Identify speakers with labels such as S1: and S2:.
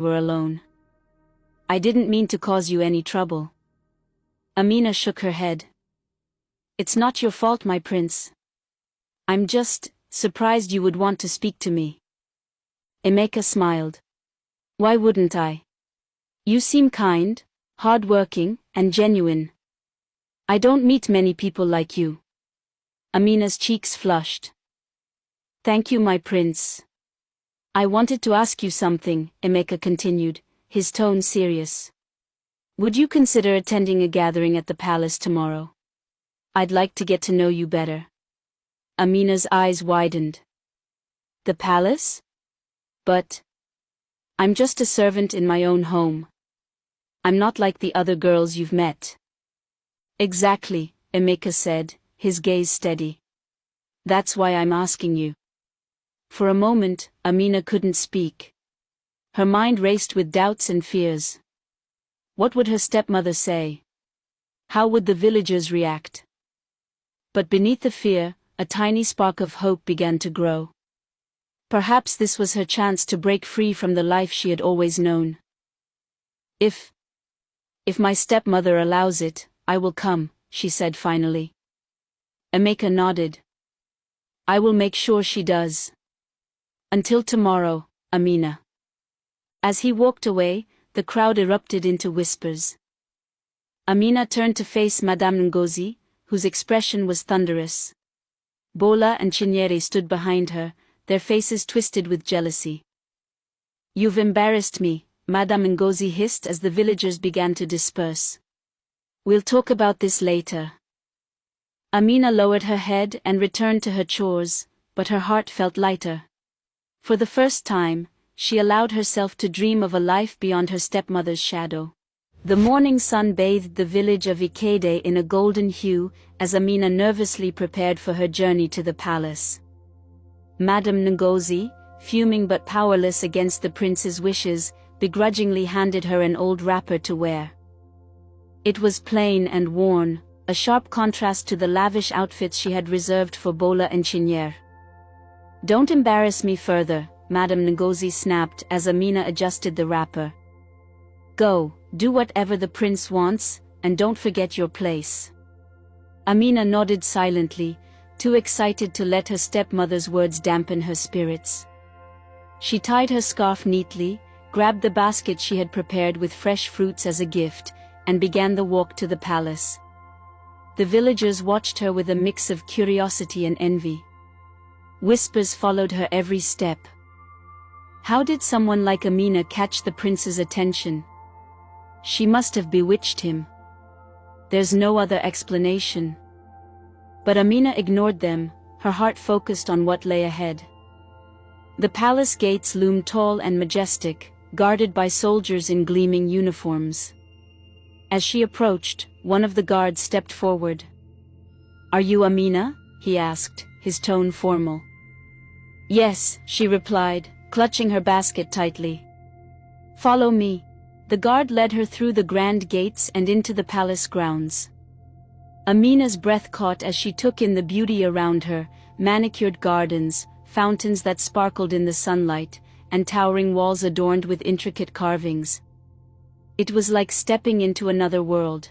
S1: were alone. I didn't mean to cause you any trouble. Amina shook her head. It's not your fault, my prince. I'm just surprised you would want to speak to me. Emeka smiled. Why wouldn't I? You seem kind, hard-working, and genuine. I don't meet many people like you. Amina's cheeks flushed. Thank you, my prince. I wanted to ask you something, Emeka continued, his tone serious. Would you consider attending a gathering at the palace tomorrow? I'd like to get to know you better. Amina's eyes widened. The palace? But I'm just a servant in my own home. I'm not like the other girls you've met. Exactly, Emeka said, his gaze steady. That's why I'm asking you. For a moment, Amina couldn't speak. Her mind raced with doubts and fears. What would her stepmother say? How would the villagers react? But beneath the fear, a tiny spark of hope began to grow. Perhaps this was her chance to break free from the life she had always known. If my stepmother allows it, I will come, she said finally. Emeka nodded. I will make sure she does. Until tomorrow, Amina. As he walked away, the crowd erupted into whispers. Amina turned to face Madame Ngozi, whose expression was thunderous. Bola and Chinyere stood behind her, their faces twisted with jealousy. You've embarrassed me, Madame Ngozi hissed as the villagers began to disperse. We'll talk about this later. Amina lowered her head and returned to her chores, but her heart felt lighter. For the first time, she allowed herself to dream of a life beyond her stepmother's shadow. The morning sun bathed the village of Ikede in a golden hue as Amina nervously prepared for her journey to the palace. Madame Ngozi, fuming but powerless against the prince's wishes, begrudgingly handed her an old wrapper to wear. It was plain and worn, a sharp contrast to the lavish outfits she had reserved for Bola and Chinyere. Don't embarrass me further, Madame Ngozi snapped as Amina adjusted the wrapper. Go, do whatever the prince wants, and don't forget your place. Amina nodded silently, too excited to let her stepmother's words dampen her spirits. She tied her scarf neatly, grabbed the basket she had prepared with fresh fruits as a gift, and began the walk to the palace. The villagers watched her with a mix of curiosity and envy. Whispers followed her every step. How did someone like Amina catch the prince's attention? She must have bewitched him. There's no other explanation. But Amina ignored them, her heart focused on what lay ahead. The palace gates loomed tall and majestic, guarded by soldiers in gleaming uniforms. As she approached, one of the guards stepped forward. Are you Amina? He asked, his tone formal. Yes, she replied, clutching her basket tightly. Follow me. The guard led her through the grand gates and into the palace grounds. Amina's breath caught as she took in the beauty around her, manicured gardens, fountains that sparkled in the sunlight, and towering walls adorned with intricate carvings. It was like stepping into another world.